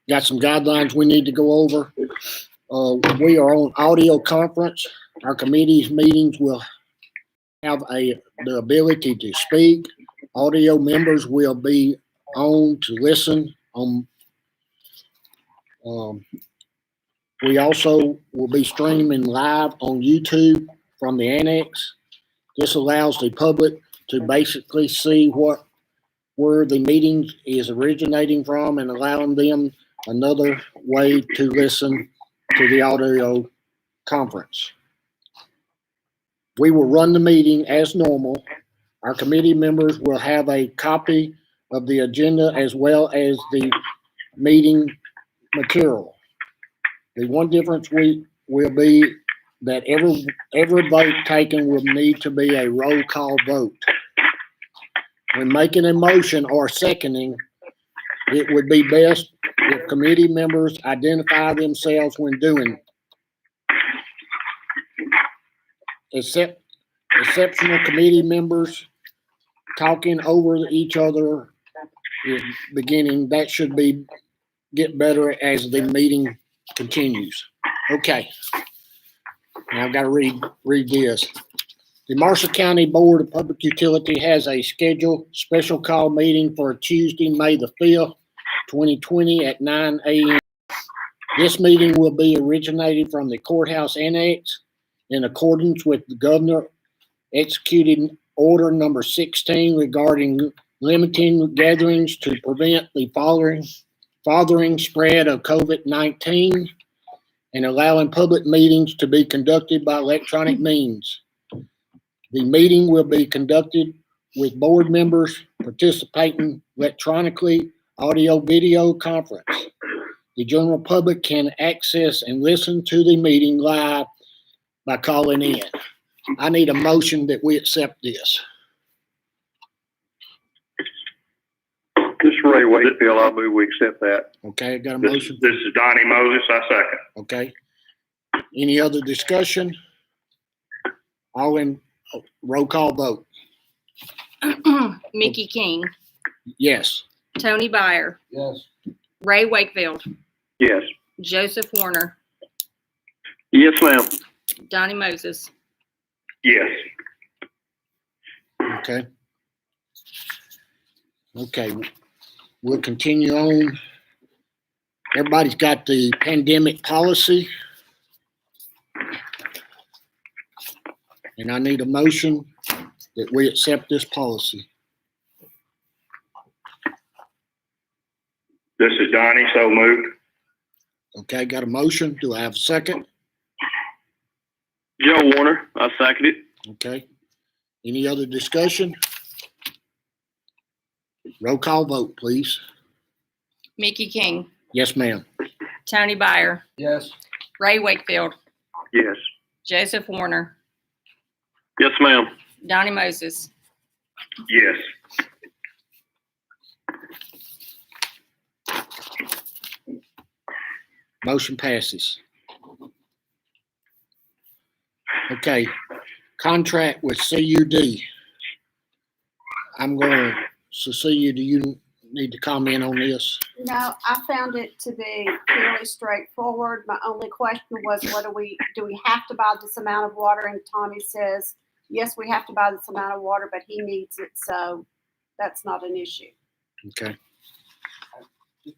got some guidelines we need to go over. We are on audio conference. Our committee's meetings will have the ability to speak. Audio members will be on to listen. We also will be streaming live on YouTube from the annex. This allows the public to basically see where the meeting is originating from and allowing them another way to listen to the audio conference. We will run the meeting as normal. Our committee members will have a copy of the agenda as well as the meeting material. The one difference will be that every vote taken will need to be a roll call vote. When making a motion or seconding, it would be best if committee members identify themselves when doing it. Exceptional committee members talking over each other is beginning. That should get better as the meeting continues. Okay. Now I've got to read this. The Marshall County Board of Public Utility has a scheduled special call meeting for Tuesday, May the 5th, 2020 at 9 a.m. This meeting will be originated from the courthouse annex in accordance with the governor executed order number 16 regarding limiting gatherings to prevent the furthering spread of COVID-19 and allowing public meetings to be conducted by electronic means. The meeting will be conducted with board members participating electronically, audio video conference. The general public can access and listen to the meeting live by calling in. I need a motion that we accept this. This is Ray Wakefield. I move we accept that. Okay, got a motion. This is Donnie Moses. I second. Okay. Any other discussion? All in roll call vote. Mickey King, Yes. Tony Byer, Yes. Ray Wakefield, Yes. Joseph Warner, Yes, ma'am. Donnie Moses. Yes. Okay. Okay. We'll continue on. Everybody's got the pandemic policy. And I need a motion that we accept this policy. This is Donnie. So moved. Okay, got a motion. Do I have a second? Joe Warner. I second it. Okay. Any other discussion? Roll call vote, please. Mickey King, Yes, ma'am. Tony Byer, Yes. Ray Wakefield, Yes. Joseph Warner, Yes, ma'am. Donnie Moses. Yes. Motion passes. Okay, contract with CUD. I'm going to CUD, do you need to comment on this? No, I found it to be fairly straightforward. My only question was, do we have to buy this amount of water? And Tommy says, yes, we have to buy this amount of water, but he needs it, so that's not an issue. Okay, A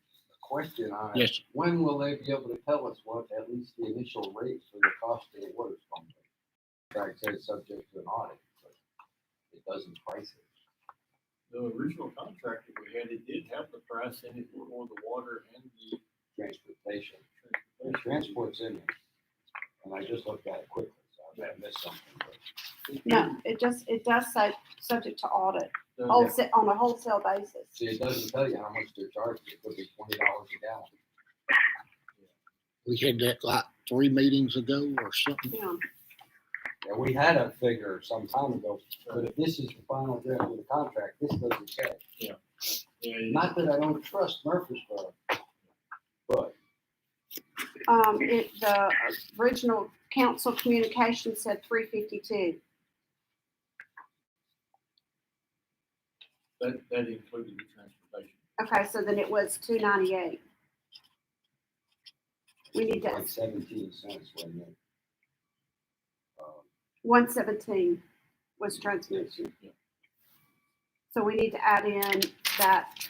question on it. yes. When will they be able to tell us what at least the initial rates for the cost of the water is going to be? Like I said, subject to an audit, but it doesn't price it. The original contract that we had, it did have the price in it for the water and the Transportation. The transport's in there. And I just looked at it quickly, so I may have missed something. But No, it does say subject to audit, the- on a wholesale basis. see, it doesn't tell you how much they're charging. It could be $20 a gallon. We had that like 3 meetings ago or something. Yeah. Yeah, we had a figure some time ago, but if this is the final draft of the contract, this doesn't say. Yeah, Not that I don't trust Murfreesboro, but The original council communication said 352. that included the transportation. Okay, so then it was 298. We need Like to, 17 cents, wasn't it? 117 was transmission. So we need to add in that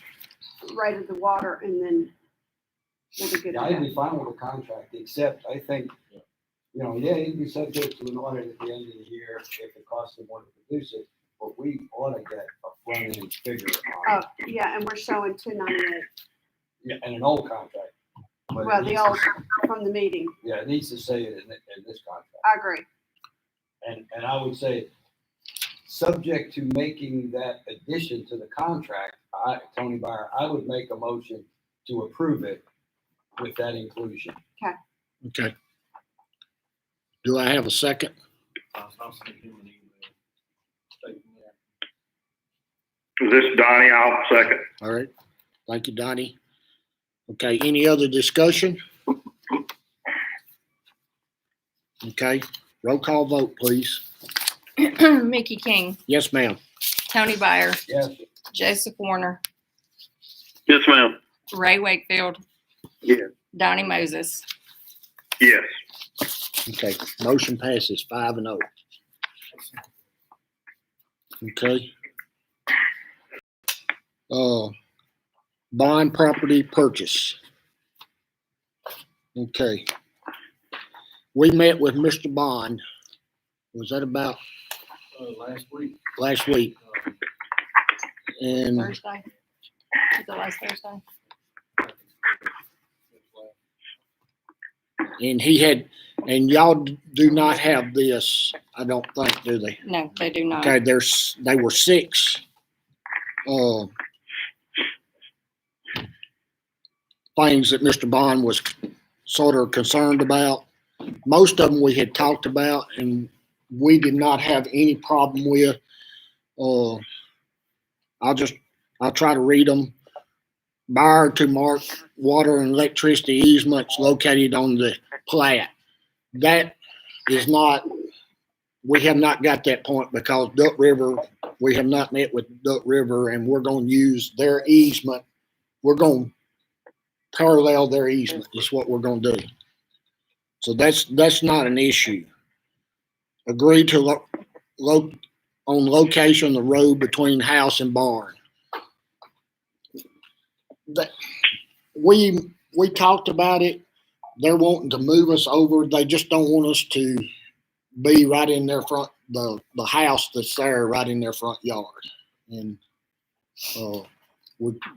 rate of the water and then we'll be good Yeah, to I'd go. be fine with a contract, except I think, you'd be subject to an audit at the end of the year if it costs them more to produce it, but we ought to get a front end figure Oh, on it. yeah, and we're showing 298. Yeah, and an old contract. But it Well, the needs to- old from the meeting. Yeah, it needs to say it in this contract. I agree. And I would say, subject to making that addition to the contract, Tony Byer, I would make a motion to approve it with that inclusion. Okay. Do I have a second? I'll send him an email stating that. Is this Donnie? I'll second. All right. Thank you, Donnie. Okay, any other discussion? Okay, roll call vote, please. Mickey King, Yes, ma'am. Tony Byer, Yes, Joseph Warner, Yes, ma'am. Ray Wakefield. Yeah. Donnie Moses. Yes. Okay, motion passes 5-0. Okay. Bond property purchase. Okay. We met with Mr. Bond. Was that about Last week, last week? And Thursday. Was it last Thursday? he had, and y'all do not have this, I don't think, do they? No, they do not. Okay, they were 6 things that Mr. Bond was sort of concerned about. Most of them we had talked about and we did not have any problem with. I'll try to read them. Buyer to mark water and electricity easements located on the plat. That is not, we have not got that point because Duck River, we have not met with Duck River and we're going to use their easement. We're going to parallel their easement is what we're going to do. So that's not an issue. Agree to on location of the road between house and barn. That we talked about it. They're wanting to move us over. They just don't want us to be right in their front, the house that's there right in their front yard. And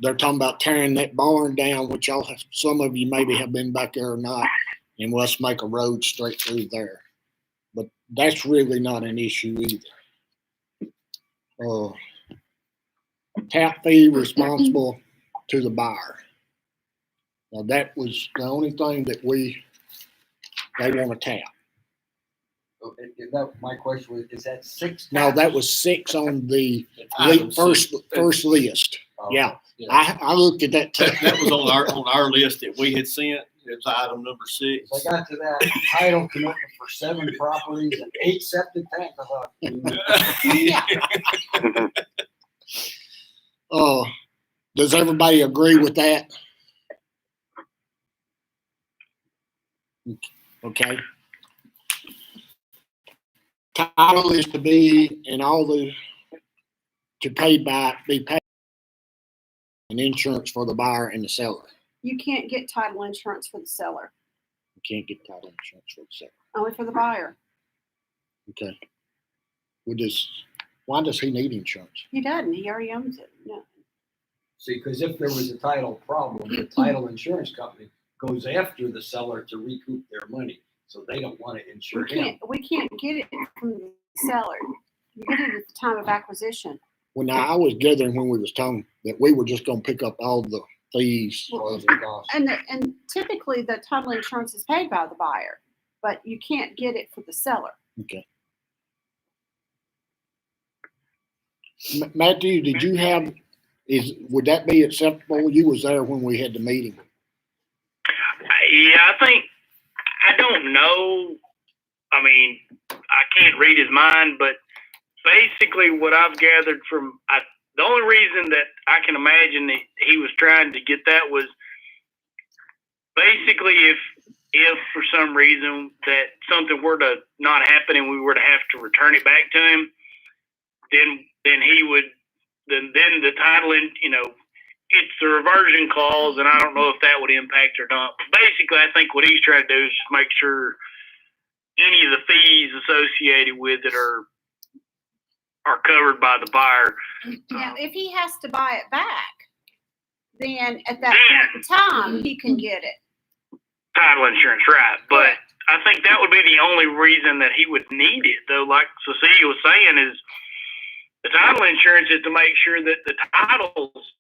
they're talking about tearing that barn down, which y'all have, some of you maybe have been back there or not, and let's make a road straight through there. But that's really not an issue either. Tap fee responsible to the buyer. Now that was the only thing that they want to tap. my question was, is that 6? Now that was 6 on the Item first six. list. Oh, Yeah, Yeah. I looked at that too. That was on our list that we had sent. It was item number 6. I got to that title commitment for 7 properties and 8 septic tanks. I thought, Does everybody agree with that? Okay. Title is to be and to be paid and insurance for the buyer and the seller. You can't get title insurance for the seller, You can't get title insurance for the seller. only for the buyer. Okay. Why does he need insurance? He doesn't, he already owns it. No. see, because if there was a title problem, the title insurance company goes after the seller to recoup their money. So they don't want to insure him. We can't get it from the seller. You get it at the time of acquisition. Well, now I was gathering when we was talking that we were just gonna pick up all the fees. Closing costs. And typically the title insurance is paid by the buyer, but you can't get it for the seller. Okay. Matthew, did you have, would that be acceptable? You was there when we had the meeting. Yeah, I don't know. I mean, I can't read his mind, but basically what I've gathered from, the only reason that I can imagine that he was trying to get that was basically if for some reason that something were to not happen and we were to have to return it back to him, then he would, then the title, and it's a reversion clause, and I don't know if that would impact or not. But basically, I think what he's trying to do is just make sure any of the fees associated with it are covered by the buyer. Now, if he has to buy it back, then at that point in time, he can get it. Title insurance, right? But I think that would be the only reason that he would need it, though. Like Cecilia was saying, is the title insurance is to make sure that the title's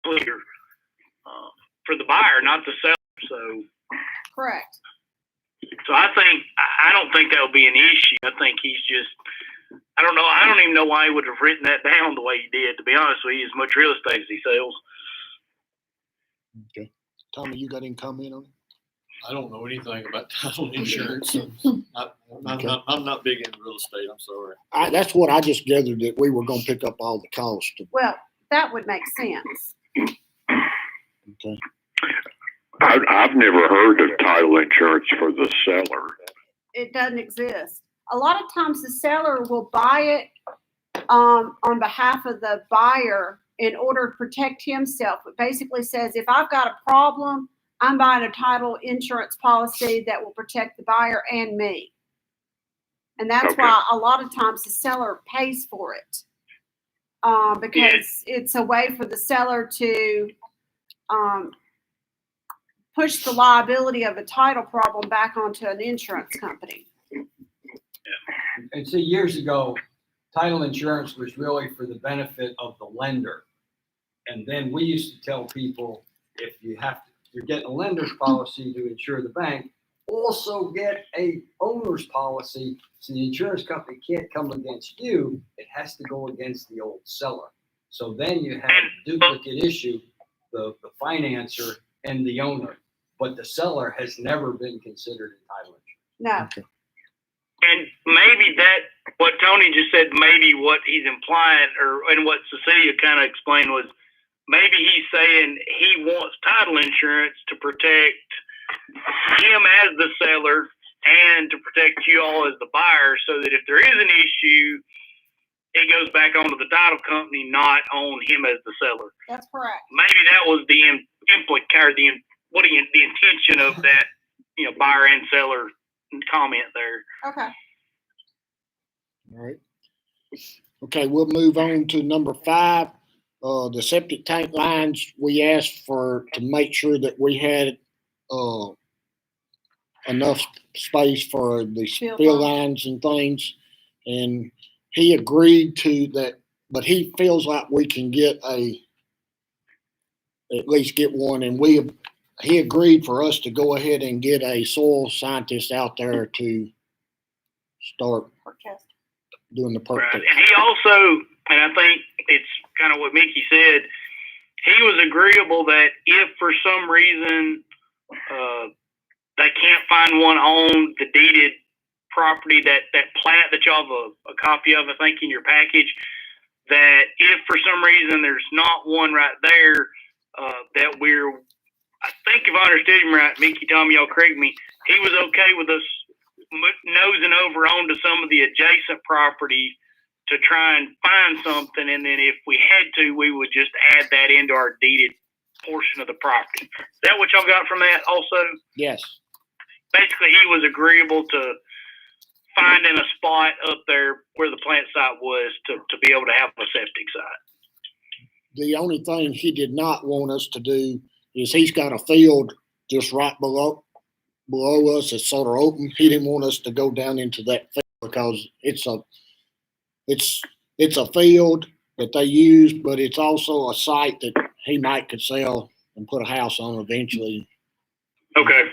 clear for the buyer, not the seller. So, Correct. I don't think that would be an issue. I think he's just, I don't know. I don't even know why he would have written that down the way he did. To be honest with you, as much real estate as he sells. Okay. Tommy, you got any comment on it? I don't know anything about title insurance. I'm not big into real estate. I'm sorry. That's what I just gathered, that we were gonna pick up all the costs. Well, that would make sense. Okay. I've never heard of title insurance for the seller. It doesn't exist. A lot of times the seller will buy it on behalf of the buyer in order to protect himself. It basically says, if I've got a problem, I'm buying a title insurance policy that will protect the buyer and me. And that's Okay. why a lot of times the seller pays for it. Because it's a way for the seller to push the liability of a title problem back onto an insurance company. And see, years ago, title insurance was really for the benefit of the lender. And then we used to tell people, if you're getting a lender's policy to insure the bank, also get a owner's policy, so the insurance company can't come against you. It has to go against the old seller. So then you have a duplicate issue, the financer and the owner. But the seller has never been considered a title insurance. No. And maybe what Tony just said, maybe what he's implying, and what Cecilia kind of explained, was maybe he's saying he wants title insurance to protect him as the seller and to protect you all as the buyer, so that if there is an issue, it goes back onto the title company, not on him as the seller. That's correct. Maybe that was the the intention of that, buyer and seller comment there. Okay. All right. Okay, we'll move on to number 5. The septic tank lines, we asked to make sure that we had enough space for the spill lines and things. And he agreed to that, but he feels like we can at least get one. And he agreed for us to go ahead and get a soil scientist out there to start doing the perk Right. test. And he also, and I think it's kind of what Mickey said, he was agreeable that if for some reason they can't find one on the deeded property, that plat that y'all have a copy of, I think, in your package, that if for some reason there's not one right there, that I think if I understood him right, Mickey, Tommy, y'all correct me, he was okay with us nosing over onto some of the adjacent property to try and find something, and then if we had to, we would just add that into our deeded portion of the property. Is that what y'all got from that also? Yes. Basically, he was agreeable to finding a spot up there where the plant site was to be able to have a septic site. The only thing he did not want us to do is he's got a field just right below us. It's sort of open. He didn't want us to go down into that field because it's a field that they use, but it's also a site that he might could sell and put a house on eventually. Okay.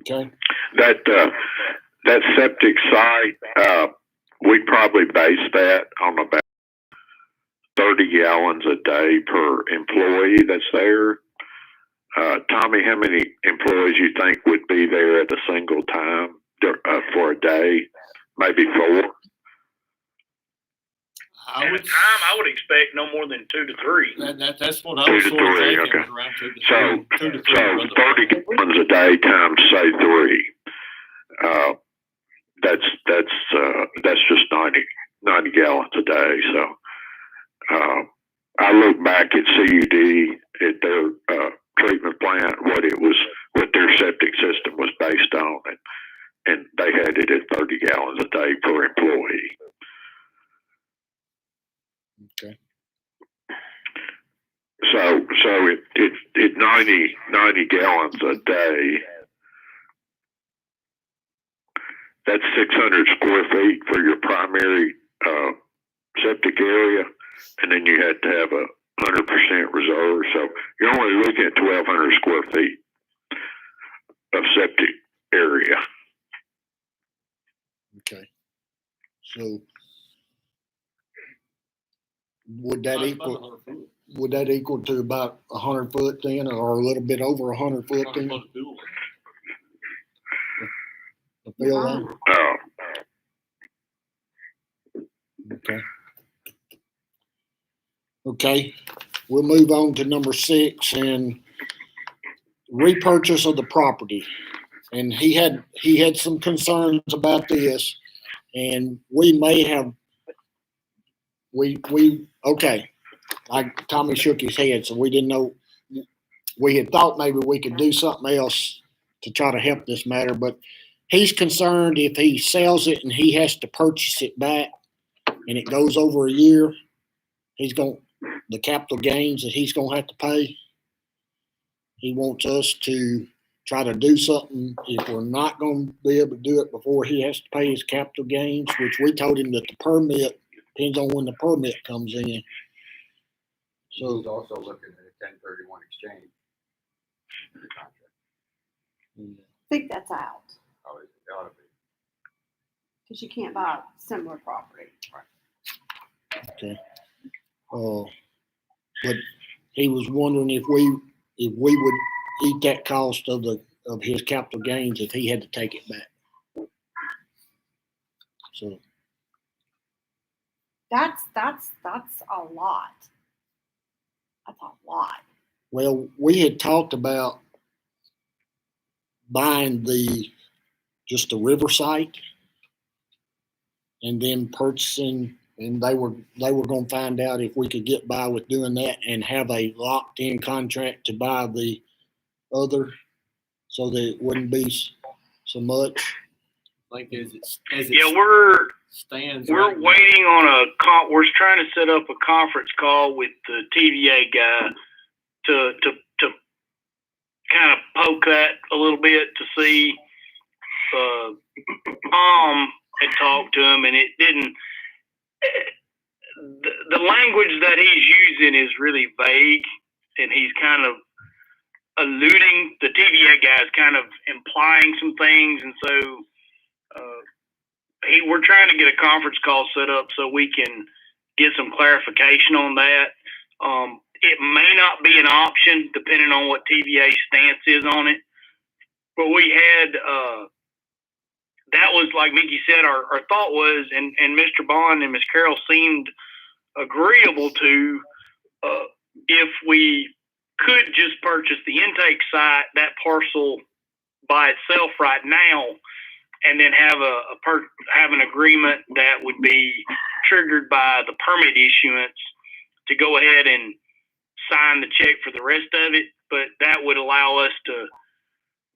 Okay. That septic site, we probably base that on about 30 gallons a day per employee that's there. Tommy, how many employees you think would be there at a single time for a day? Maybe 4. I At a would, time, I would expect no more than 2 to 3. that's what I 2 was to sort of 3, thinking, okay. was around 2 to 3. So- 2 to 3. So run the 30 plant. gallons a day times say 3. That's just 90 gallons a day. So, I look back at CUD at their, treatment plant, what their septic system was based on, and they had it at 30 gallons a day per employee. Okay. So it 90 gallons a day. That's 600 square feet for your primary, septic area. And then you had to have 100% reserve. So you're only looking at 1,200 square feet of septic area. Okay. So would that About equal, 100 foot. would that equal to about 100 foot then, or a little bit over 100 foot 100 then? foot of pool. The fill line? Okay. Okay, we'll move on to number 6 and repurchase of the property. And he had some concerns about this, and we may have, okay. Like Tommy shook his head, so we didn't know. We had thought maybe we could do something else to try to help this matter, but he's concerned if he sells it and he has to purchase it back and it goes over a year, the capital gains that he's gonna have to pay. He wants us to try to do something if we're not gonna be able to do it before he has to pay his capital gains, which we told him that the permit depends on when the permit comes in. So he's also looking at a 1031 exchange. Contract. I think that's out, Oh, it ought to be. because you can't buy similar property. But he was wondering if we would eat that cost of his capital gains if he had to take it back. So That's a lot. That's a lot. well, we had talked about buying just the river site and then purchasing, and they were going to find out if we could get by with doing that and have a locked in contract to buy the other, so that it wouldn't be so much. Like as it Yeah, we're stands. We're right now. waiting on we're trying to set up a conference call with the TVA guy to kind of poke that a little bit to see. Tom had talked to him, and it didn't. The language that he's using is really vague, and he's kind of alluding. The TVA guy is kind of implying some things, and so. We're trying to get a conference call set up so we can get some clarification on that. It may not be an option depending on what TVA's stance is on it. But we had, that was like Mickey said, our thought was, and Mr. Bond and Ms. Carroll seemed agreeable to, if we could just purchase the intake site, that parcel by itself right now, and then have have an agreement that would be triggered by the permit issuance to go ahead and sign the check for the rest of it. But that would allow us to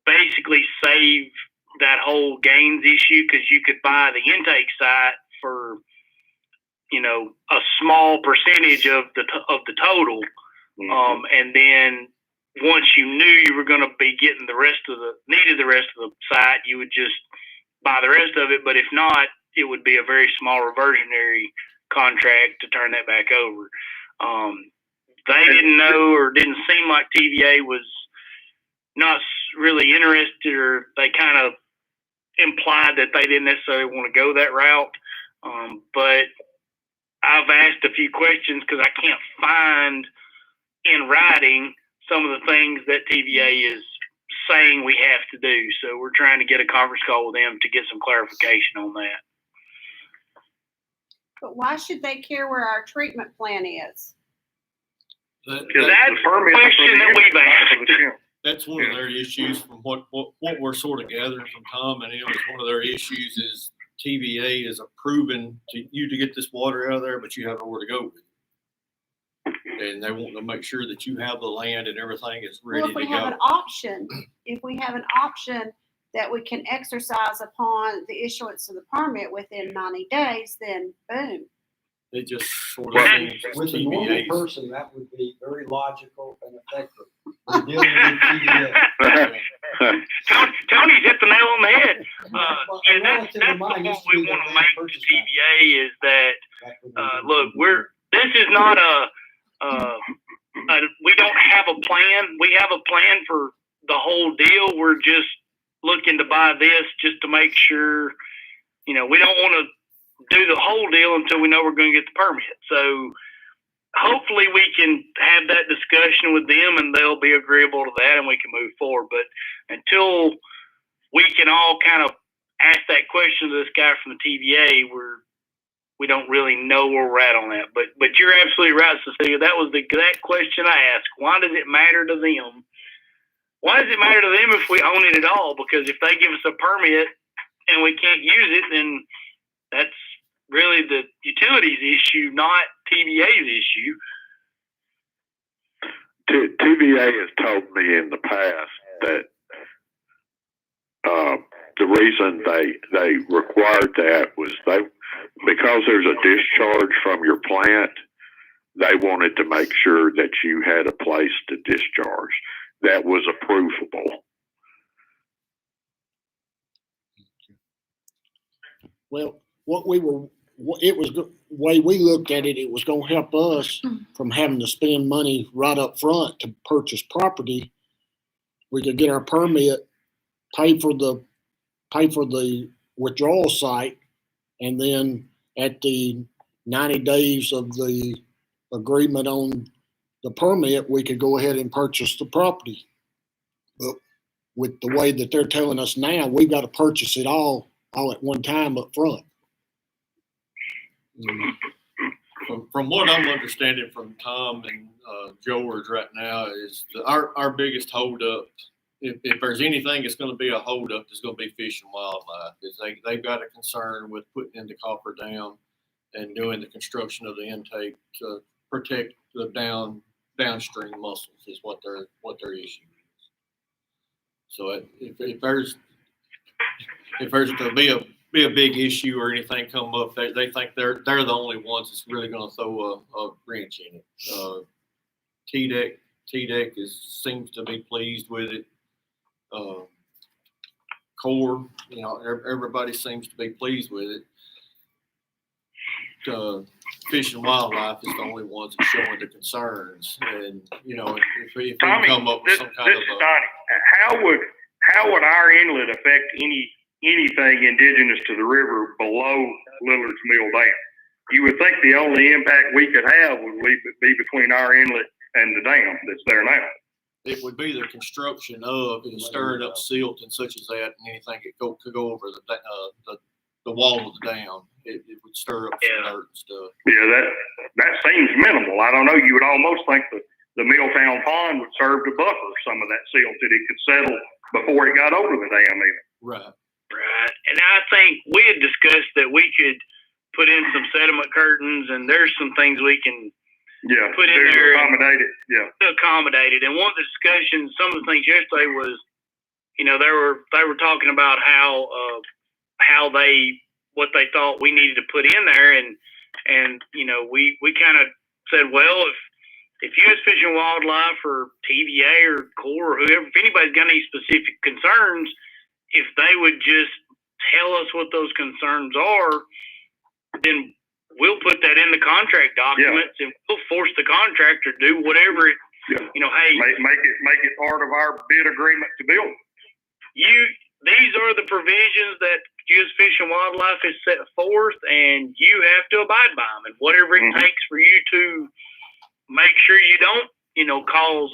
basically save that whole gains issue, because you could buy the intake site for, a small percentage of the total. And then once you knew you were going to be getting the rest of the site, you would just buy the rest of it. But if not, it would be a very small reversionary contract to turn that back over. They didn't know, or didn't seem like TVA was not really interested, or they kind of implied that they didn't necessarily want to go that route. But I've asked a few questions because I can't find in writing some of the things that TVA is saying we have to do. So we're trying to get a conference call with them to get some clarification on that. But why should they care where our treatment plan is? That's the question that we've asked. That's one of their issues from what we're sort of gathering from Tom and him is one of their issues is TVA is approving you to get this water out of there, but you have nowhere to go with it. And they want to make sure that you have the land and everything is ready Well, if to we have an go. option, that we can exercise upon the issuance of the permit within 90 days, then boom. It just sort of Well, seems With a normal TVA's. person, that would be very logical and effective. We're dealing with TVA. Tony's hit the nail on the head. Well, Yeah, a relative that's of mine the used point to we be want the to land make to purchase guy. TVA is that, Back when we did look, TVA. this is not we don't have a plan. We have a plan for the whole deal. We're just looking to buy this just to make sure, we don't want to do the whole deal until we know we're going to get the permit. So hopefully we can have that discussion with them and they'll be agreeable to that and we can move forward. But until we can all kind of ask that question to this guy from the TVA, we don't really know where we're at on that. But you're absolutely right, Cecilia. That was the exact question I asked. Why does it matter to them? Why does it matter to them if we own it at all? Because if they give us a permit and we can't use it, then that's really the utilities issue, not TVA's issue. TVA has told me in the past that the reason they required that was because there's a discharge from your plant, they wanted to make sure that you had a place to discharge that was approvable. Well, it was the way we looked at it, it was gonna help us from having to spend money right up front to purchase property. We could get our permit, pay for the withdrawal site, and then at the 90 days of the agreement on the permit, we could go ahead and purchase the property. But with the way that they're telling us now, we've got to purchase it all at one time up front. From what I'm understanding from Tom and George right now is our biggest holdup. If there's anything that's going to be a holdup, it's going to be Fish and Wildlife. Is they've got a concern with putting in the copper dam and doing the construction of the intake to protect the downstream mussels is what their issue is. So if there's to be a big issue or anything come up, they think they're the only ones that's really going to throw a wrench in it. TDEC seems to be pleased with it. Corps, everybody seems to be pleased with it. Fish and Wildlife is the only ones that's showing the concerns, and if we Tommy, come up with some kind this of is Donnie. How would our inlet affect anything indigenous to the river below Lillard's Mill Dam? You would think the only impact we could have would be between our inlet and the dam that's there now. it would be the construction of and stirring up silt and such as that, and anything that could go over the wall of the dam. It would stir up some dirt and stuff. Yeah, that seems minimal. I don't know. You would almost think the Milltown Pond would serve to buffer some of that silt that it could settle before it got over the dam even. Right. Right. And I think we had discussed that we could put in some sediment curtains, and there's some things we can put in there to accommodate it. Yeah. to accommodate it. And one of the discussions, some of the things yesterday was, they were talking about how what they thought we needed to put in there, and we kind of said, well, if U.S. Fish and Wildlife or TVA or Corps or whoever, if anybody's got any specific concerns, if they would just tell us what those concerns are, then we'll put that in the contract documents and we'll force the contractor to do whatever it, hey, make it part of our bid agreement to build. These are the provisions that U.S. Fish and Wildlife has set forth, and you have to abide by them. And whatever it takes for you to make sure you don't, cause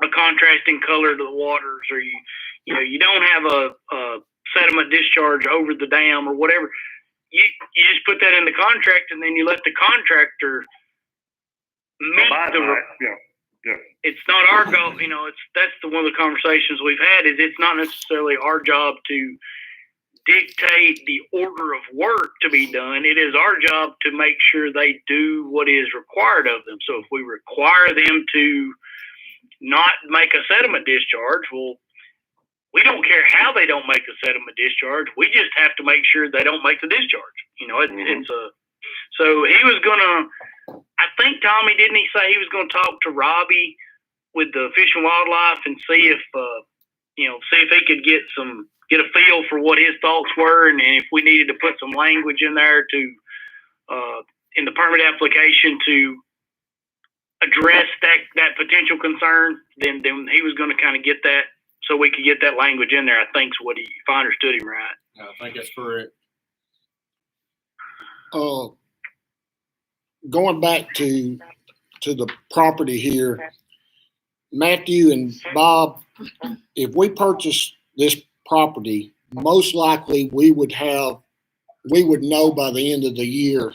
a contrasting color to the waters, or you don't have a sediment discharge over the dam or whatever. you just put that in the contract, and then you let the contractor meet Abide the. by it. Yeah. It's not our goal, you know. That's one of the conversations we've had. Is it's not necessarily our job to dictate the order of work to be done. It is our job to make sure they do what is required of them. So if we require them to not make a sediment discharge, well, we don't care how they don't make a sediment discharge. We just have to make sure they don't make the discharge. You know, it's a. So he was gonna. I think Tommy, didn't he say he was going to talk to Robbie with the Fish and Wildlife and see if see if he could get a feel for what his thoughts were, and if we needed to put some language in there to in the permit application to address that potential concern. Then he was going to kind of get that so we could get that language in there. I think's what if I understood him right. Yeah, I think that's correct. Going back to the property here, Matthew and Bob, if we purchase this property, most likely we would know by the end of the year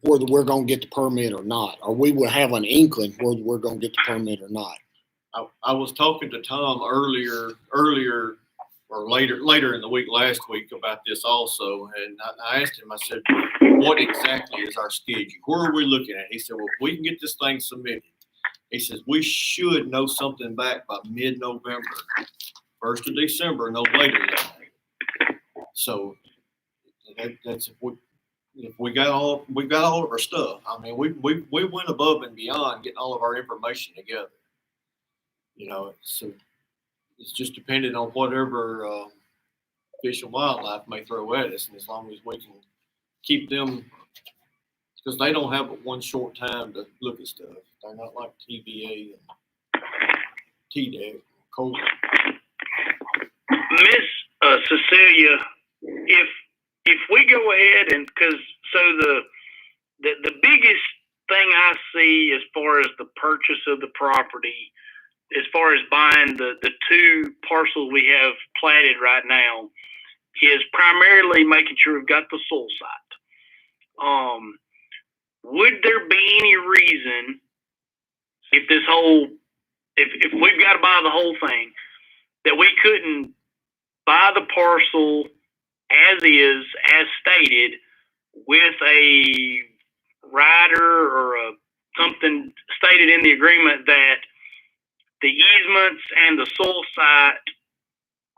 whether we're going to get the permit or not, or we will have an inkling whether we're going to get the permit or not. I was talking to Tom earlier or later in the week last week about this also, and I asked him, I said, what exactly is our schedule? Where are we looking at? He said, well, if we can get this thing submitted, he says, we should know something back by mid-November, 1st of December, no later than that. So that's if we got all of our stuff. I mean, we went above and beyond getting all of our information together. You know, so it's just dependent on whatever Fish and Wildlife may throw at us, and as long as we can keep them, because they don't have but one short time to look at stuff. They're not like TBA and TDEC, Cold. Miss Cecilia, if we go ahead and the biggest thing I see as far as the purchase of the property, as far as buying the two parcels we have platted right now, is primarily making sure we've got the soil site. Would there be any reason if we've got to buy the whole thing, that we couldn't buy the parcel as is, as stated, with a rider or something stated in the agreement that the easements and the soil site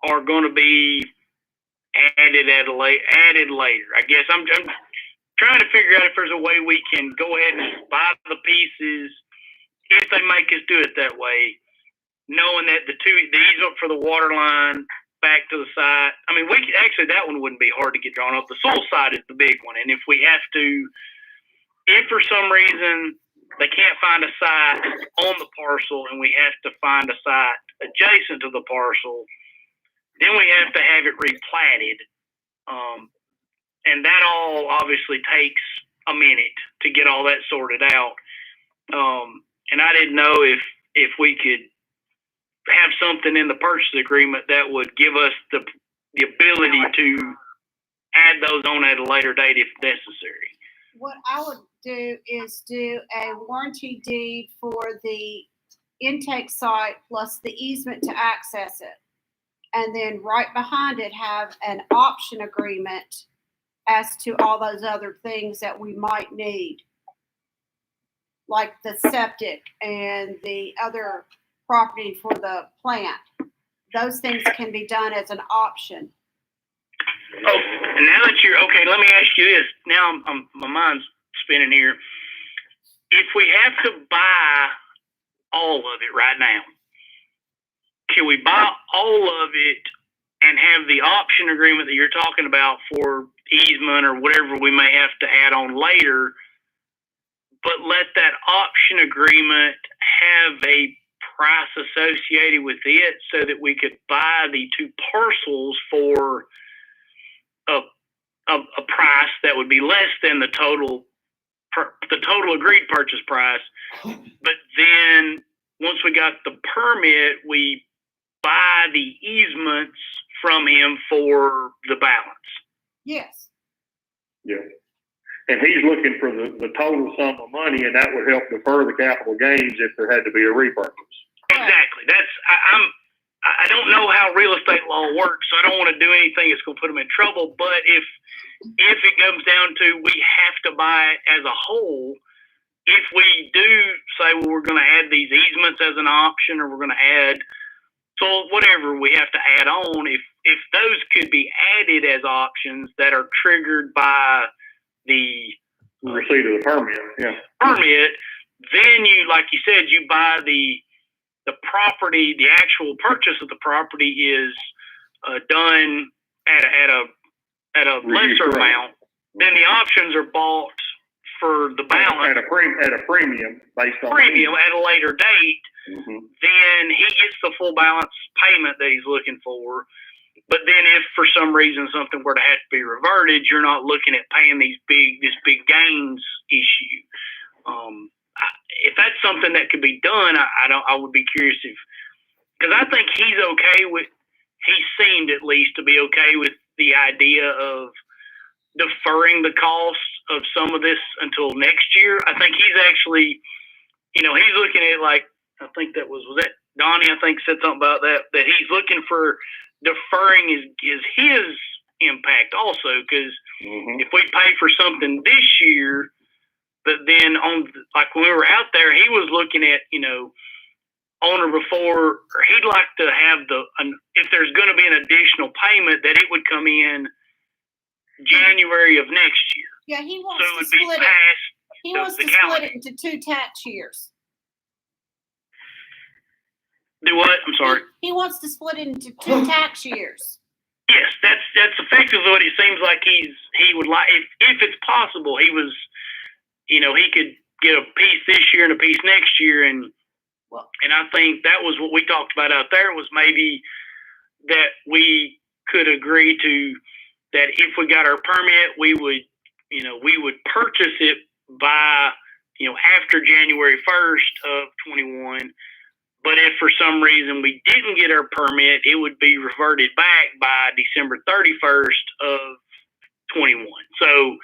are going to be added later? I guess I'm trying to figure out if there's a way we can go ahead and buy the pieces if they make us do it that way, knowing that the easement for the water line back to the site. I mean, that one wouldn't be hard to get drawn up. The soil site is the big one, and if for some reason they can't find a site on the parcel and we have to find a site adjacent to the parcel, then we have to have it replatted. And that all obviously takes a minute to get all that sorted out. And I didn't know if we could have something in the purchase agreement that would give us the ability to add those on at a later date if necessary. What I would do is do a warranty deed for the intake site plus the easement to access it. And then right behind it have an option agreement as to all those other things that we might need, like the septic and the other property for the plant. Those things can be done as an option. Oh, and now that okay, let me ask you this. Now my mind's spinning here. If we have to buy all of it right now, can we buy all of it and have the option agreement that you're talking about for easement or whatever we may have to add on later, but let that option agreement have a price associated with it so that we could buy the two parcels for a price that would be less than the total agreed purchase price. But then once we got the permit, we buy the easements from him for the balance. Yes. Yeah. And he's looking for the total sum of money, and that would help defer the capital gains if there had to be a repurchase. Exactly. I don't know how real estate law works, so I don't want to do anything that's going to put them in trouble. But if it comes down to we have to buy it as a whole, if we do say, well, we're going to add these easements as an option, or we're going to add, so whatever we have to add on, if those could be added as options that are triggered by the Receipt of the permit, yeah. permit, then you, like you said, you buy the property. The actual purchase of the property is done at a lesser Correct. amount. Then the options are bought for the balance At a premium based on premium at a later date. Mm-hmm. Then he gets the full balance payment that he's looking for. But then if for some reason something were to have to be reverted, you're not looking at paying this big gains issue. If that's something that could be done, I would be curious because I think he seemed at least to be okay with the idea of deferring the cost of some of this until next year. I think he's actually, he's looking at it like, I think that was that Donnie, I think said something about that he's looking for deferring is his impact also, because if we pay for something this year, but then like when we were out there, he was looking at, on or before, or he'd like to have if there's going to be an additional payment, that it would come in January of next year. Yeah, he So wants it to would be split it. past He the- wants the to split calendar. it into 2 tax years. Do what? I'm sorry. He wants to split it into 2 tax years. Yes, that's effectively what it seems like he would like. If it's possible, he was, he could get a piece this year and a piece next year, and I think that was what we talked about out there, was maybe that we could agree to that if we got our permit, we would purchase it by, after January 1st of 21. But if for some reason we didn't get our permit, it would be reverted back by December 31st of 21. So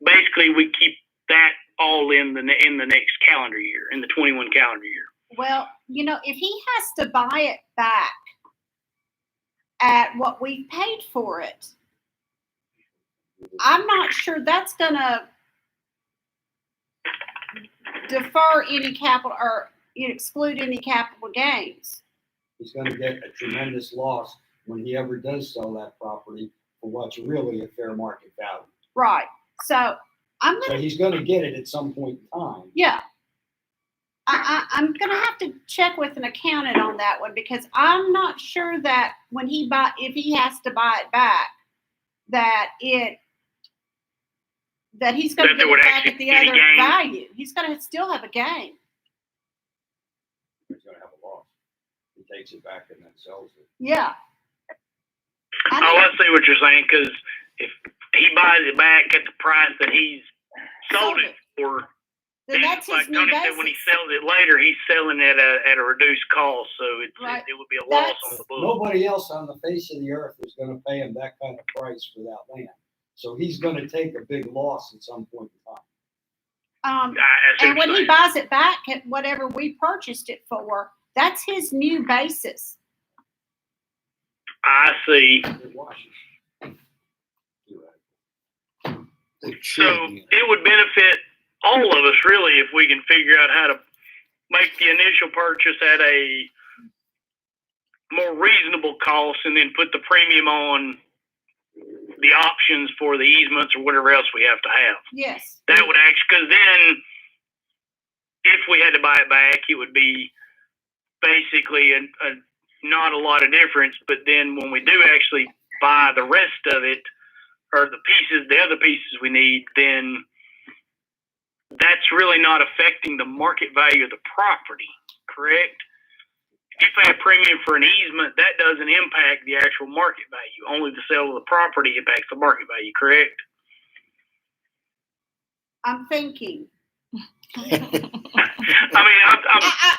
basically, we keep that all in the next calendar year, in the 21 calendar year. Well, if he has to buy it back at what we paid for it, I'm not sure that's going to defer any capital or exclude any capital gains. He's gonna get a tremendous loss when he ever does sell that property for what's really a fair market value. Right. So So he's gonna get it at some point in time. yeah. I'm going to have to check with an accountant on that one, because I'm not sure that if he has to buy it back, that he's going to That get there would it back actually at the be any other gain? value. He's going to still have a gain. He's gonna have a loss. He takes it back and then sells it. Yeah. I see what you're saying, because if he buys it back at the price that he's sold it for, Then that's like his new Tony said, when he basis. sells it later, he's selling it at a reduced cost, so it would be a loss on the book. Nobody else on the face of the earth is gonna pay him that kind of price for that land. So he's gonna take a big loss at some point in time. I see And what when you're he saying. buys it back at whatever we purchased it for, that's his new basis. I see. It washes. It So should be. it would benefit all of us, really, if we can figure out how to make the initial purchase at a more reasonable cost, and then put the premium on the options for the easements or whatever else we have to have. Yes. That would actually, because then if we had to buy it back, it would be basically not a lot of difference. But then when we do actually buy the rest of it, or the other pieces we need, then that's really not affecting the market value of the property, correct? If you pay a premium for an easement, that doesn't impact the actual market value. Only the sale of the property impacts the market value, correct? I'm thinking. I mean,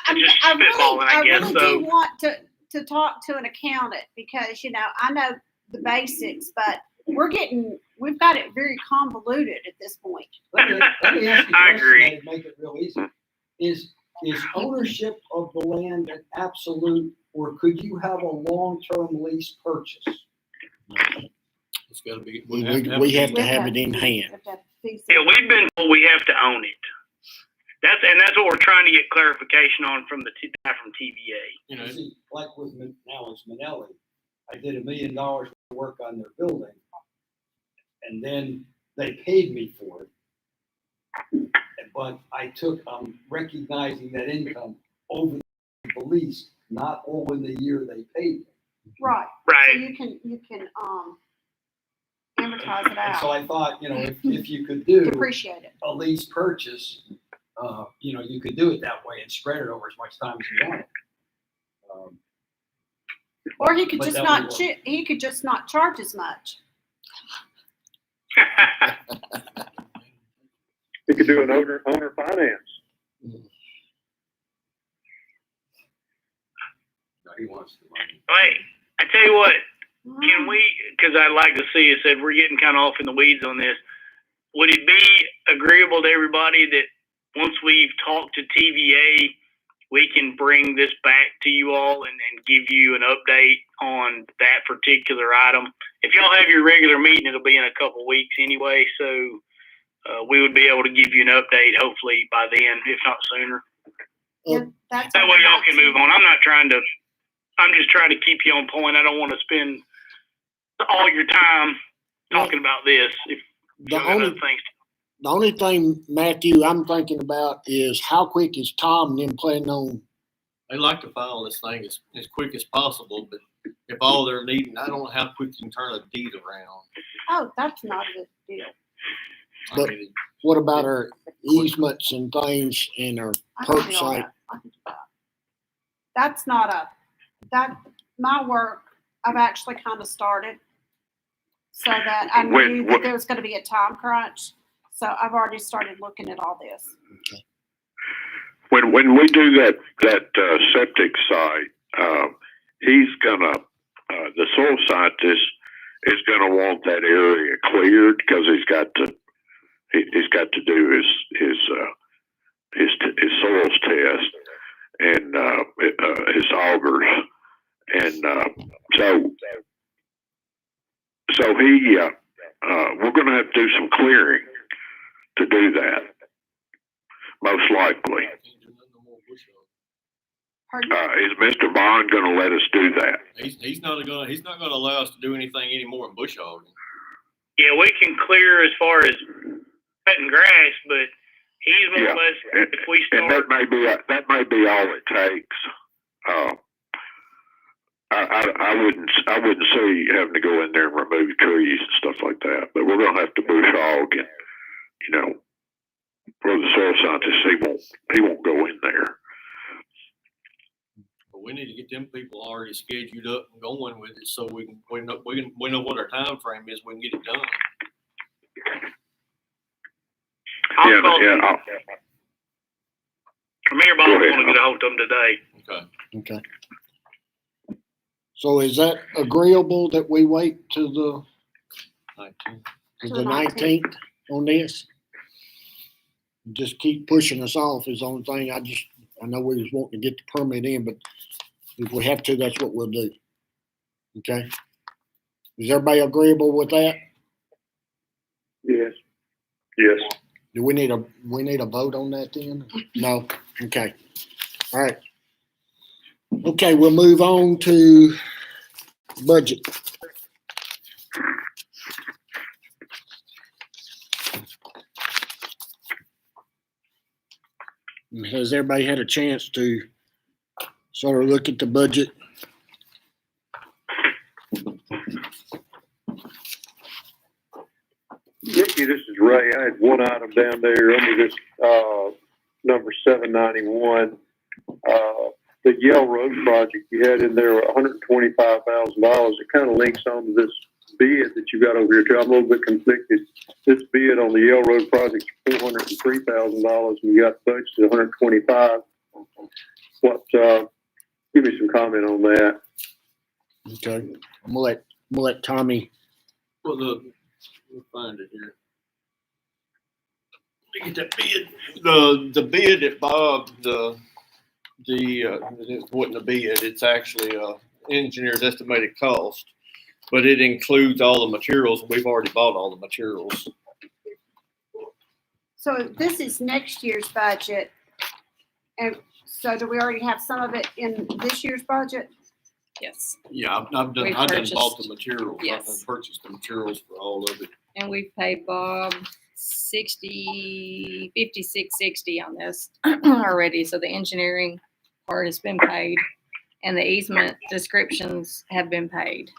I'm just spitballing, I guess, really so. do want to talk to an accountant, because, I know the basics, but we've got it very convoluted at this point. Let me ask you a I question agree. that'd make it real easy. Is ownership of the land an absolute, or could you have a long-term lease purchase? It's gotta be. We have to have it in We hand. have to have fees. Yeah, we've been told we have to own it. That's what we're trying to get clarification on from the guy from TVA. You know, See, like with, now it's Manelli, I did $1 million of work on their building. And then they paid me for it. But I'm recognizing that income over the lease, not all in the year they paid me. Right. So Right. you can amortize it And so out, I thought, if you could do depreciate it. a lease purchase, you could do it that way and spread it over as much time as you wanted. Or he could But just that not, would work. he could just not charge as much. You could do an owner finance. No, he wants the money. Wait, I tell you what, can we, because I'd like to see, I said we're getting kind of off in the weeds on this. Would it be agreeable to everybody that once we've talked to TVA, we can bring this back to you all and give you an update on that particular item? If y'all have your regular meeting, it'll be in a couple weeks anyway, so we would be able to give you an update hopefully by then, if not sooner. Yeah, that's That way y'all can move on. I'm just trying to keep you on point. I don't want to spend all your time talking about this if The y'all got only, other things. the only thing, Matthew, I'm thinking about is how quick is Tom and them planning on? they like to file this thing as quick as possible, but if all they're needing, I don't know how quick you can turn a deed around. Oh, that's not a good deal. I But- mean, What about our easements and things and our I can perk do all site? that. I can do that. That's not my work, I've actually kind of started. So that I knew that there was gonna be a time crunch. So I've already started looking at all this. When we do that septic site, he's gonna the soil scientist is gonna want that area cleared because he's got to do his soils test and his augers, and so he we're gonna have to do some clearing to do that, most likely. Pardon? Is Mr. Bond gonna let us do that? He's not gonna allow us to do anything anymore in bush hogging. Yeah, we can clear as far as cutting grass, but he's more Yeah. or less, if we And start, that may be all it takes. I wouldn't see having to go in there and remove trees and stuff like that, but we're gonna have to bush hog and, for the soil scientist, he won't go in there. But we need to get them people already scheduled up and going with it so we know what our time frame is, we can get it done. I'll call Yeah, Mayor Ball's gonna get a hold of them today. Okay. Okay. So is that agreeable that we wait to the 19th on this? Just keep pushing us off is the only thing. I know we was wanting to get the permit in, but if we have to, that's what we'll do. Okay? Is everybody agreeable with that? Yes. Do we need a vote on that then? No? Okay. All right. Okay, we'll move on to budget. Has everybody had a chance to sort of look at the budget? Nikki, this is Ray. I had one item down there under this, number 791. The Yale Road project you had in there, $125,000. It kind of links on to this bid that you got over here too. I'm a little bit conflicted. This bid on the Yale Road project is $403,000 and you got budgeted $125,000. Give me some comment on that. Okay, I'm gonna let Tommy Well, we'll find it here. Let me get that bid. The bid that Bob, it wasn't a bid, it's actually engineer's estimated cost, but it includes all the materials. We've already bought all the materials. So this is next year's budget. And so do we already have some of it in this year's budget? Yes. Yeah, I've done We've bought the purchased- materials. I've yes. done purchased the materials for all of it. And we paid Bob 5660 on this already. So the engineering part has been paid and the easement descriptions have been paid.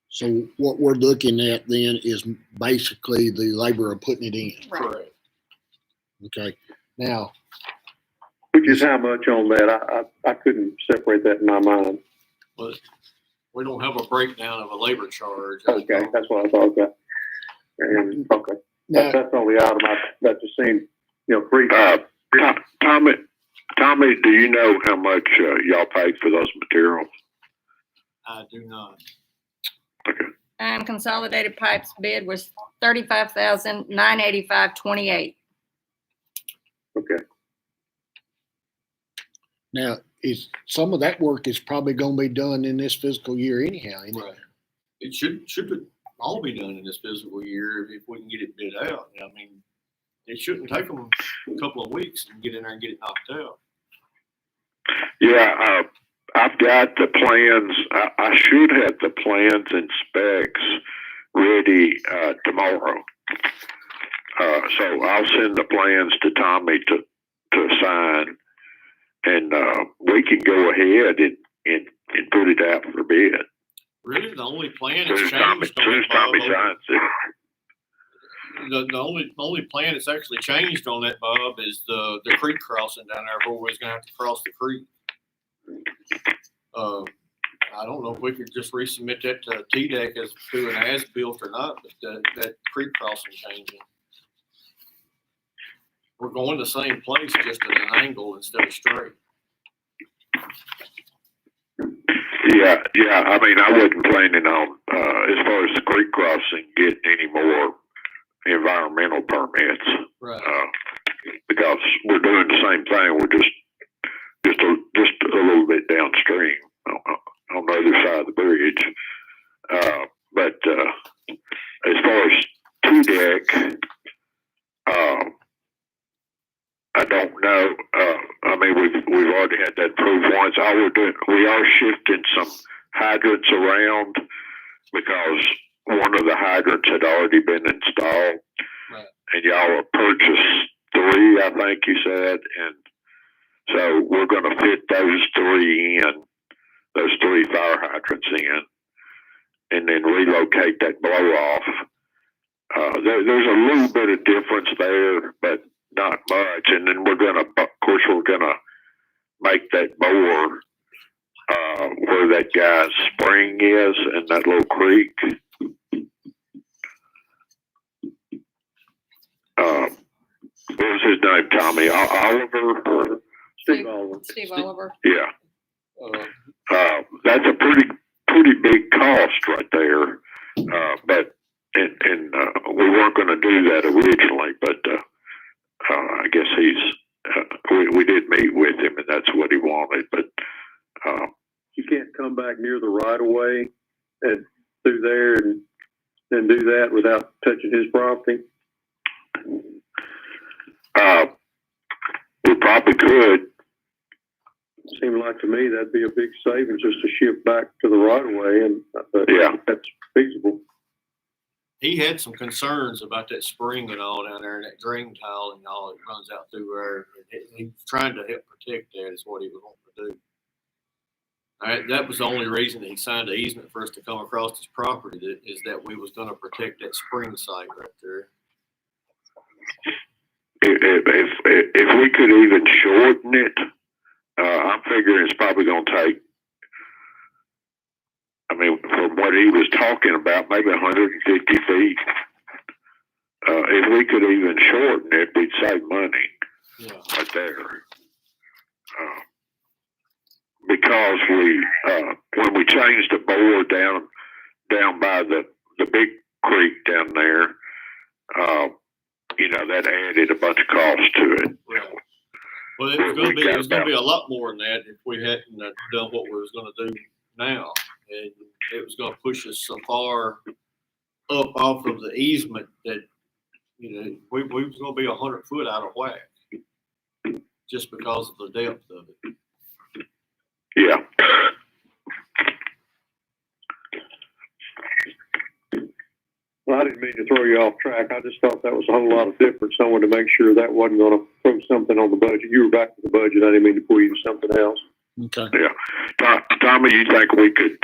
So what we're looking at then is basically the labor of putting it in. Right. Correct. Okay. Now, Which is how much on that? I couldn't separate that in my mind. But we don't have a breakdown of a labor charge. Okay, that's what I thought. Okay. And, okay, now, that's the only item that just seemed, free. Tommy, do you know how much y'all paid for those materials? I do not. Consolidated Pipes bid was $35,985.28. Okay. now is some of that work is probably going to be done in this fiscal year anyhow. Isn't it? Right. It should all be done in this fiscal year if we can get it bid out. I mean, it shouldn't take them a couple of weeks and get in there and get it knocked out. Yeah, I've got the plans. I should have the plans and specs ready tomorrow. So I'll send the plans to Tommy to sign, and we can go ahead and put it out for bid. Really, the only plan that's Soon as Tommy changed on that, Bob, signs it. the only plan that's actually changed on that, Bob, is the creek crossing down there where we're gonna have to cross the creek. I don't know if we could just resubmit that to TDEC as through an as-built or not, but that creek crossing changing. We're going the same place, just at an angle instead of straight. Yeah. I mean, I wasn't planning on, as far as the creek crossing, getting any more environmental permits. Right. Because we're doing the same thing. We're just a little bit downstream on the other side of the bridge. But as far as TDEC, I don't know. I mean, we've already had that approved once. We are shifting some hydrants around because one of the hydrants had already been installed. Right. And y'all have purchased 3, I think you said, and so we're going to fit those 3 fire hydrants in, and then relocate that blow off. There's a little bit of difference there, but not much. And then we're gonna make that bore where that guy's spring is in that little creek. What was his name, Tommy? Oliver? Steve Oliver. Steve Oliver. Yeah. That's a pretty big cost right there. But we weren't going to do that originally, but I guess we did meet with him, and that's what he wanted. But You can't come back near the right of way and through there and do that without touching his property. we probably could. Seemed like to me that'd be a big savings just to shift back to the right of way, and Yeah. that's feasible. He had some concerns about that spring and all down there and that drain tile and all that runs out through there. He's trying to help protect that is what he was wanting to do. That was the only reason that he signed the easement for us to come across his property, is that we was gonna protect that spring site right there. If we could even shorten it, I'm figuring it's probably going to take, I mean, from what he was talking about, maybe 150 feet. If we could even shorten it, we'd save money Yeah. right there. Because when we changed the bore down by the big creek down there. That added a bunch of cost to it. Right. Well, it was gonna be a lot more than that if we hadn't done what we was gonna do now. And it was gonna push us so far up off of the easement that, we was gonna be 100 foot out of whack. Just because of the depth of it. Yeah. Well, I didn't mean to throw you off track. I just thought that was a whole lot of difference. I wanted to make sure that wasn't gonna throw something on the budget. You were back to the budget. I didn't mean to pull you to something else. Okay. Tommy, you think we could,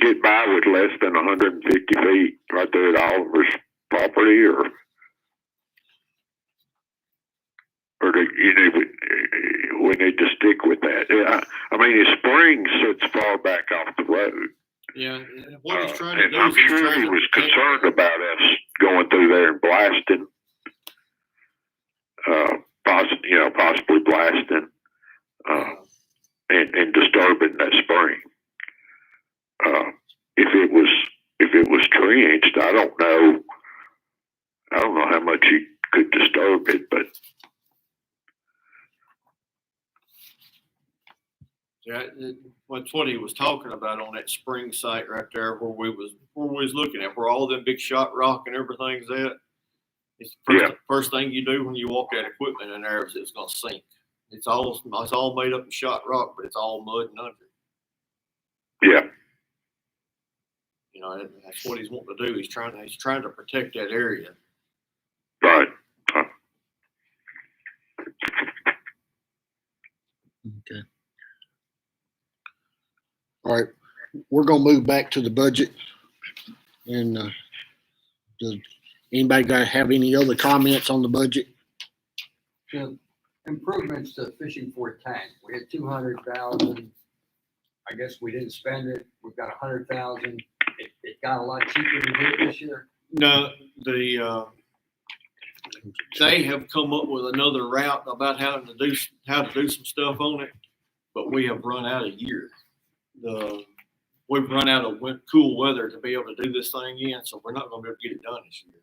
get by with less than 150 feet right there at Oliver's property, or we need to stick with that? Yeah, I mean, his spring sits far back off the road. Yeah, and what he's trying to And do I'm is he's sure trying he to was protect- concerned about us going through there and blasting, possibly blasting, and disturbing that spring. If it was trenched, I don't know how much you could disturb it, but Yeah, that's what he was talking about on that spring site right there where we was looking at, where all them big shot rock and everything's at. It's the first thing you do when you walk that equipment in there is it's gonna sink. It's all made up of shot rock, but it's all mud and under. yeah, And that's what he's wanting to do. He's trying to protect that area. right. Okay. All right, we're gonna move back to the budget. And, does anybody have any other comments on the budget? The improvements to Fishing Fort Tank, we had 200,000. I guess we didn't spend it. We've got 100,000. It got a lot cheaper to do it this year. No, they have come up with another route about how to do some stuff on it, but we have run out of year. We've run out of cool weather to be able to do this thing in, so we're not going to be able to get it done this year,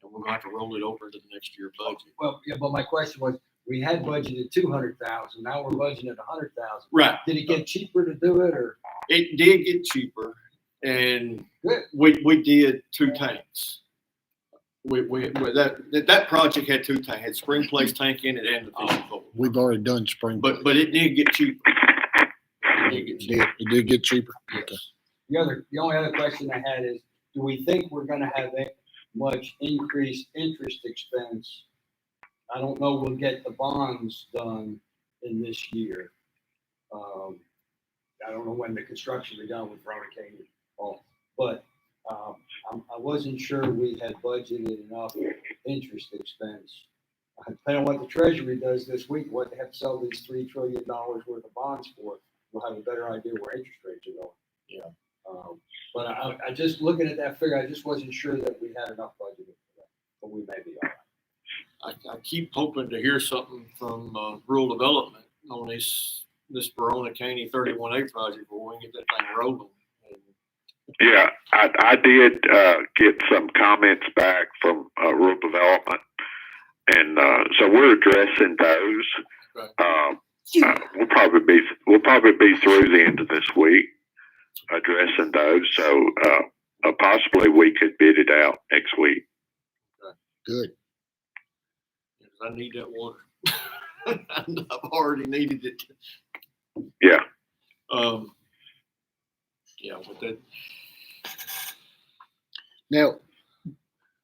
and we're going to have to roll it over to the next year budget. Well, yeah, but my question was, we had budgeted 200,000. Now we're budgeting 100,000. Right. Did it get cheaper to do it, or? It did get cheaper, and Good. we did 2 tanks. That project had 2 tanks, had spring place tank in it and the fishing pole. We've already done spring. But it did get cheaper. It did get cheaper. Okay. The only other question I had is, do we think we're gonna have much increased interest expense? I don't know, we'll get the bonds done in this year. I don't know when the construction will be done with Veronica, but I wasn't sure we had budgeted enough interest expense. Depending on what the Treasury does this week, what they have to sell these $3 trillion worth of bonds for, we'll have a better idea where interest rates are going. Yeah. But I just looking at that figure, I just wasn't sure that we had enough budgeted for that, but we may be all right. I keep hoping to hear something from rural development on this Verona Caney 31A project before we can get that thing rolling. Yeah, I did get some comments back from rural development, and so we're addressing those. Right. We'll probably be through the end of this week addressing those. So possibly we could bid it out next week. Good. I need that water. I've already needed it. Yeah. Yeah, with that. Now,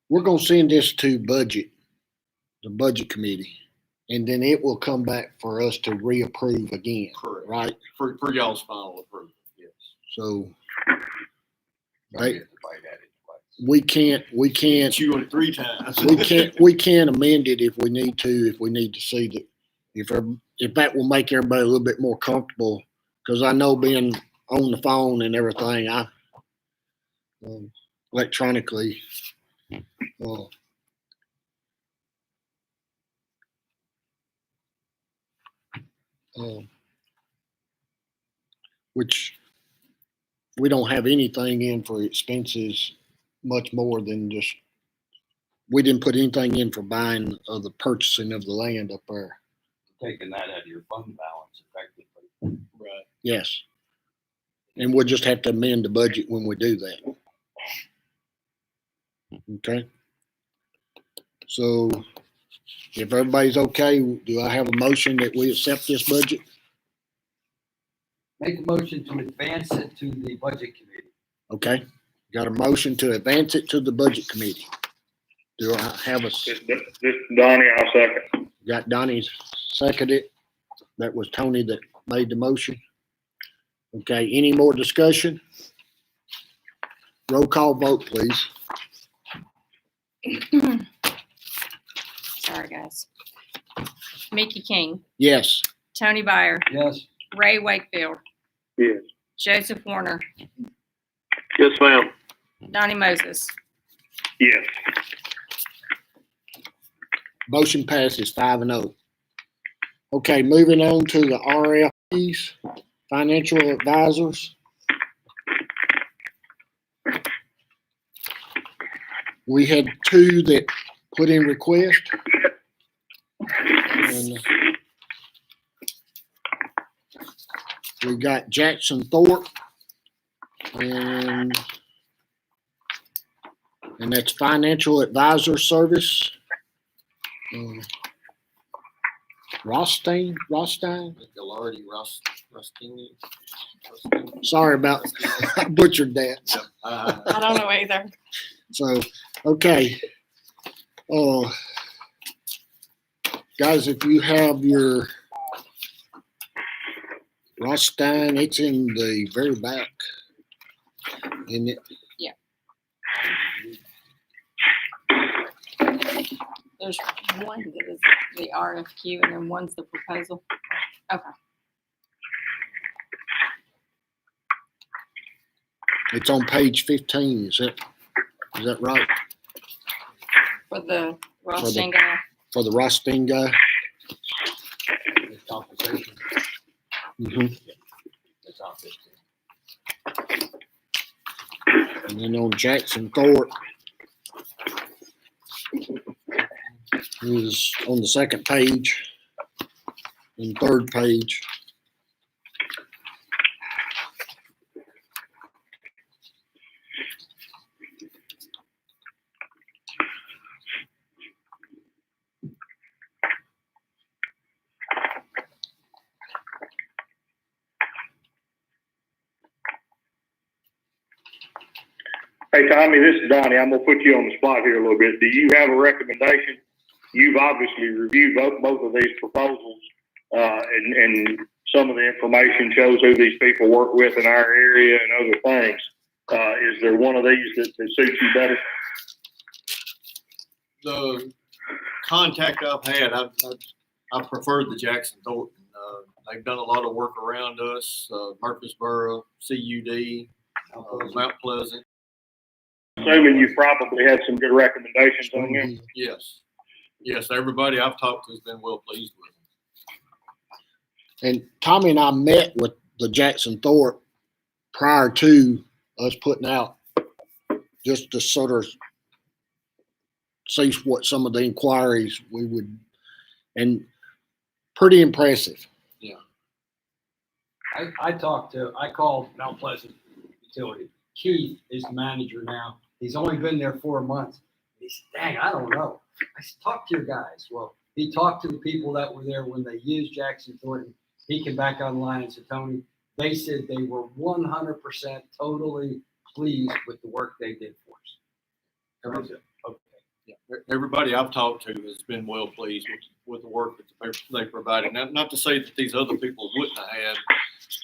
we're gonna send this to the budget committee, and then it will come back for us to reapprove again, Correct. right? For y'all's final approval, yes. So Right. we can't, Chew on it 3 times. we can amend it if we need to see that, if that will make everybody a little bit more comfortable, because I know being on the phone and everything, I electronically, which we don't have anything in for expenses much more than just, we didn't put anything in for buying of the purchasing of the land up there. Taking that out of your fund balance effectively. Right. Yes. And we'll just have to amend the budget when we do that. Okay. So if everybody's okay, do I have a motion that we accept this budget? Make a motion to advance it to the budget committee. Okay. Got a motion to advance it to the budget committee. Do I have a, This Donnie, I'll second. got Donnie seconded? That was Tony that made the motion. Okay, any more discussion? Roll call vote, please. Sorry, guys. Mickey King, Yes. Tony Byer, Yes, Ray Wakefield, Yes. Joseph Warner, Yes, ma'am. Donnie Moses. Yes. Motion passes 5-0. Okay, moving on to the RFPs, financial advisors. We had 2 that put in request. And we got Jackson Thorpe and that's financial advisor service. Rostein? Gallardi, Rustini. Sorry about, I butchered that. I don't know either. So, okay. Guys, if you have your Rostein, it's in the very back. In it. There's one that is the RFQ and then one's the proposal. Okay. It's on page 15. Is that right? For the Rothstein guy. For the Rostein guy? the compensation. Mm-hmm. The top 15. And then on Jackson Thorpe is on the second page and third page. Hey, Tommy, this is Donnie. I'm gonna put you on the spot here a little bit. Do you have a recommendation? You've obviously reviewed both of these proposals, and some of the information shows who these people work with in our area and other things. Is there one of these that suits you better? The contact I've had, I preferred the Jackson Thornton. They've done a lot of work around us, Murfreesboro, CUD, Mount Pleasant. Assuming you probably had some good recommendations on him. Yes. Yes, everybody I've talked to has been well pleased with them. And Tommy and I met with the Jackson Thorpe prior to us putting out, just to sort of see what some of the inquiries we would, and pretty impressive. Yeah. I called Mount Pleasant Utility. Keith is the manager now. He's only been there 4 months. He said, dang, I don't know. I said, talk to your guys. Well, he talked to the people that were there when they used Jackson Thornton. He came back online and said, Tony, they said they were 100% totally pleased with the work they did for us. I said, okay. Yeah. Everybody I've talked to has been well pleased with the work that they provided. Not to say that these other people wouldn't have had.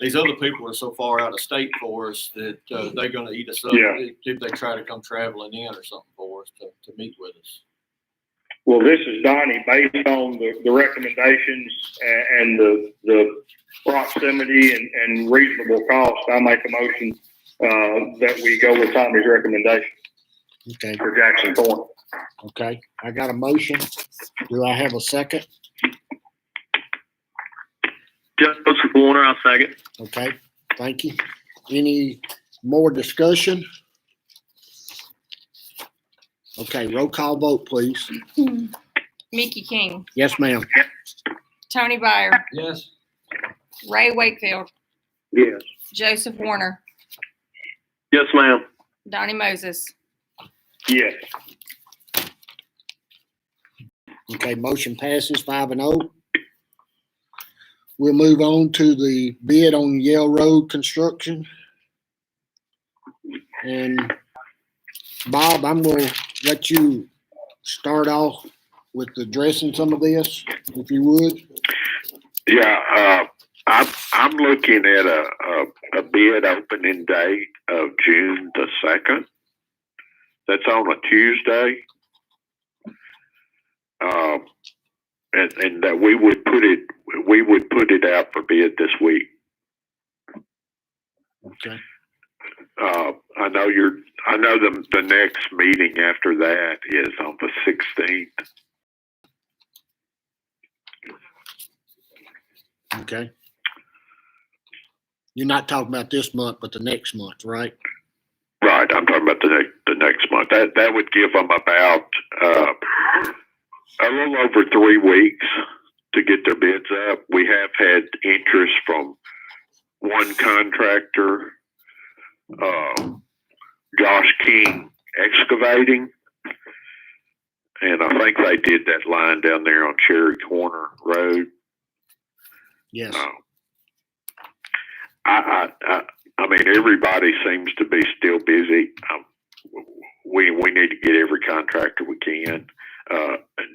These other people are so far out of state for us that they're going to eat us up if they try to come traveling in or something for us to meet with us. Well, this is Donnie. Based on the recommendations and the proximity and reasonable cost, I make a motion that we go with Tommy's recommendation Okay. for Jackson Thornton. Okay. I got a motion. Do I have a second? Joseph Warner, I'll second. Okay. Thank you. Any More discussion? Okay, roll call vote, please. Mickey King, Yes, ma'am. Tony Byer, Yes. Ray Wakefield, Yes. Joseph Warner, Yes, ma'am. Donnie Moses. Yes. Okay, motion passes 5-0. We'll move on to the bid on Yale Road construction. And Bob, I'm gonna let you start off with addressing some of this, if you would. Yeah, I'm looking at a bid opening date of June the 2nd. That's on a Tuesday. And that we would put it out for bid this week. Okay. I know the next meeting after that is on the 16th. Okay. You're not talking about this month, but the next month, right? Right, I'm talking about the next month. That would give them about a little over 3 weeks to get their bids up. We have had interest from one contractor, Josh King Excavating, and I think they did that line down there on Cherry Corner Road. Yes. I mean, everybody seems to be still busy. We need to get every contractor we can.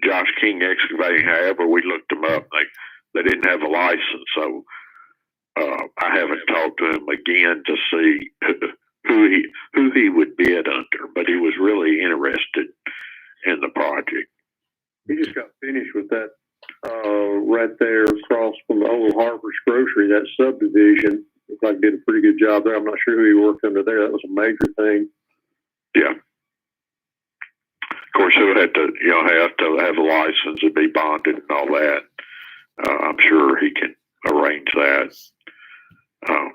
Josh King Excavating, however, we looked them up. They didn't have a license, so I haven't talked to him again to see who he would bid under. But he was really interested in the project. He just got finished with that, right there across from the old Harper's Grocery, that subdivision. Looks like he did a pretty good job there. I'm not sure who he worked under there. That was a major thing. Yeah. Of course, he'll have to have a license and be bonded and all that. I'm sure he can arrange that. I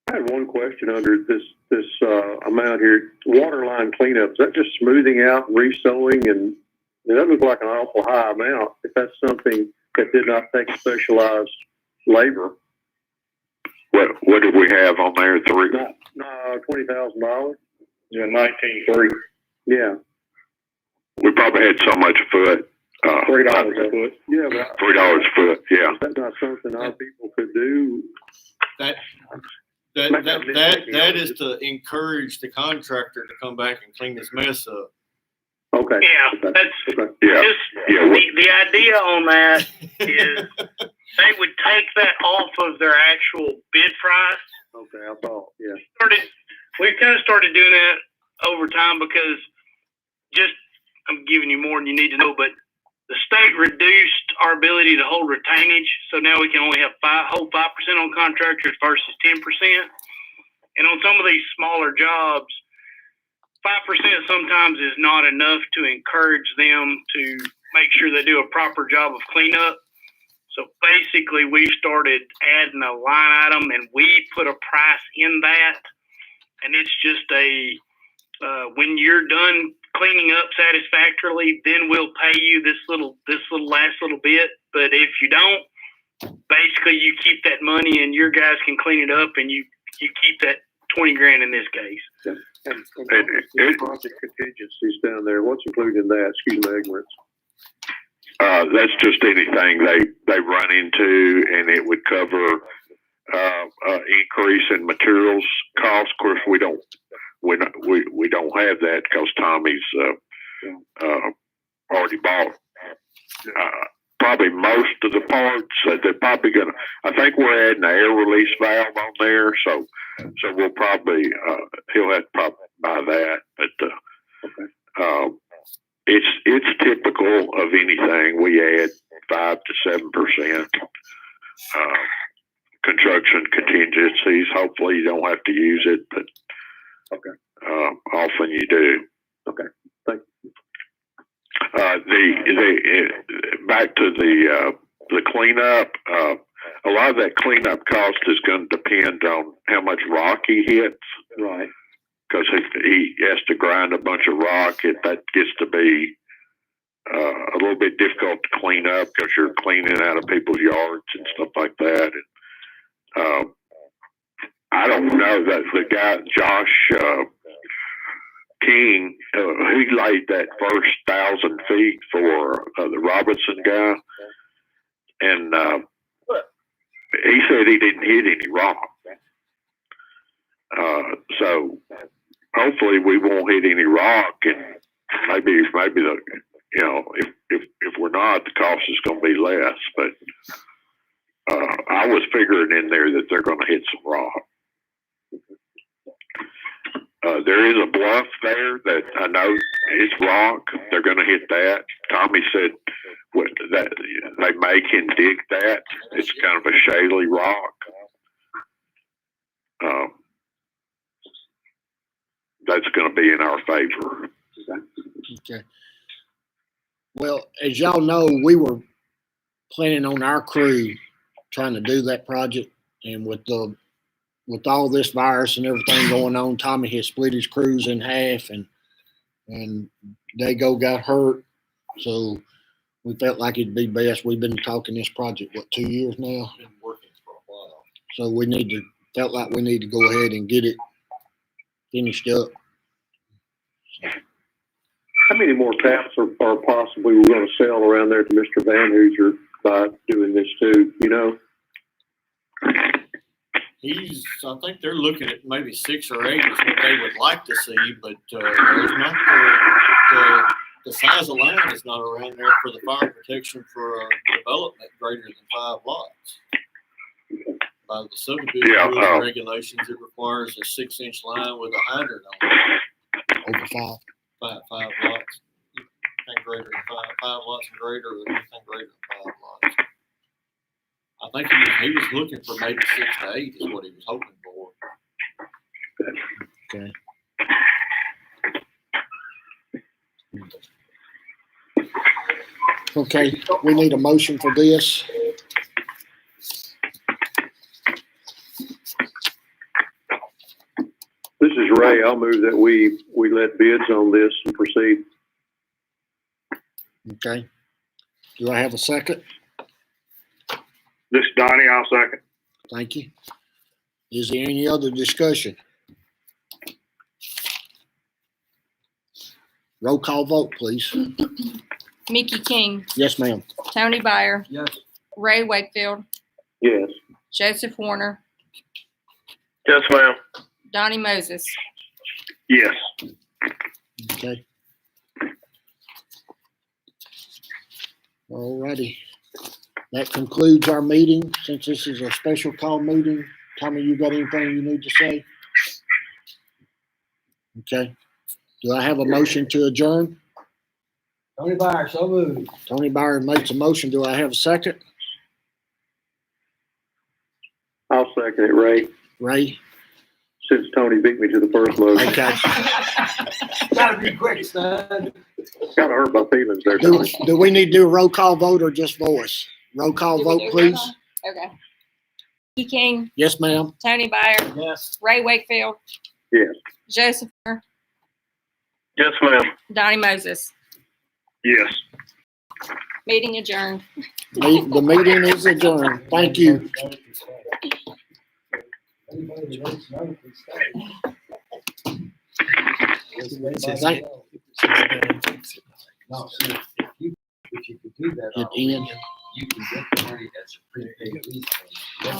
had one question under this amount here. Water line cleanup, is that just smoothing out, resowing, and that looks like an awful high amount if that's something that did not take specialized labor. What did we have on there? $20,000. Yeah, 19.3. Yeah. We probably had so much a foot. $3 a foot. Yeah, but $3 a foot. Yeah. that's not something our people could do. That is to encourage the contractor to come back and clean this mess up. Okay. Yeah, Okay. that's Okay. Yeah. just Yeah. the idea on that is they would take that off of their actual bid price. Okay. I thought. Yeah. We kind of started doing that over time because I'm giving you more than you need to know, but the state reduced our ability to hold retainage, so now we can only have hold 5% on contractors versus 10%. And on some of these smaller jobs, 5% sometimes is not enough to encourage them to make sure they do a proper job of cleanup. So basically, we started adding a line item, and we put a price in that. And it's just when you're done cleaning up satisfactorily, then we'll pay you this last little bit. But if you don't, basically you keep that money and your guys can clean it up, and you keep that $20,000 in this case. Yeah. And project contingencies down there. What's included in that? Excuse my ignorance. That's just anything they run into, and it would cover increase in materials costs. Of course, we don't have that because Tommy's already bought probably most of the parts. They're probably gonna. I think we're adding an air release valve on there, so we'll probably he'll have to probably buy that. But it's typical of anything. We add 5 to 7% construction contingencies. Hopefully, you don't have to use it, but often you do. Okay. Thank you. Back to the cleanup. A lot of that cleanup cost is going to depend on how much rock he hits. Right. Cause he has to grind a bunch of rock, that gets to be, a little bit difficult to clean up because you're cleaning out of people's yards and stuff like that. And, I don't know that the guy, Josh, King, he laid that first 1,000 feet for the Robinson guy, and he said he didn't hit any rock. So hopefully we won't hit any rock, and maybe the if we're not, the cost is going to be less. But I was figuring in there that they're going to hit some rock. There is a bluff there that I know is rock. They're going to hit that. Tommy said that they may can dig that. It's kind of a shaly rock. That's going to be in our favor. Okay. Well, as y'all know, we were planning on our crew trying to do that project, and with all this virus and everything going on, Tommy has split his crews in half, and Dago got hurt. So we felt like it'd be best. We've been talking this project, 2 years now? Been working for a while. So felt like we need to go ahead and get it finished up. How many more taps are possibly we're going to sell around there to Mr. Van Hooser by doing this too? You know? I think they're looking at maybe 6 or 8 is what they would like to see, but there's not the size of land is not around there for the fire protection for a development greater than 5 lots. By the subdivision rules and regulations, it requires a 6-inch line with a hydrant on it. Over 5. 5 lots. Anything greater than 5 lots and greater, or anything greater than 5 lots. I think he was looking for maybe 6 to 8 is what he was hoping for. Okay. Okay, we need a motion for this. This is Ray. I'll move that we let bids on this and proceed. Okay. Do I have a second? This is Donnie, I'll second. Thank you. Is there any other discussion? Roll call vote, please. Mickey King, Yes, ma'am. Tony Byer, Yes. Ray Wakefield, Yes. Joseph Warner, Yes, ma'am. Donnie Moses. Yes. Okay. All righty. That concludes our meeting. Since this is a special call meeting, Tommy, you got anything you need to say? Okay. Do I have a motion to adjourn? Tony Byer, so moved. Tony Byron makes a motion. Do I have a second? I'll second it, Ray, Ray? since Tony beat me to the first motion. Okay. Gotta be quick, son. Kind of hurt my feelings there, Tony. Do we need to do a roll call vote or just voice? Roll call Do we vote, do please. roll call? Okay. Mickey King, Yes, ma'am. Tony Byer, Yes. Ray Wakefield, Yes. Joseph Warner, Yes, ma'am. Donnie Moses. Yes. Meeting adjourned. The meeting is adjourned. Thank you. Anybody that votes no can stay. Thank- No, see, if you could do that, It ends. you can get the money as a prepaid lease.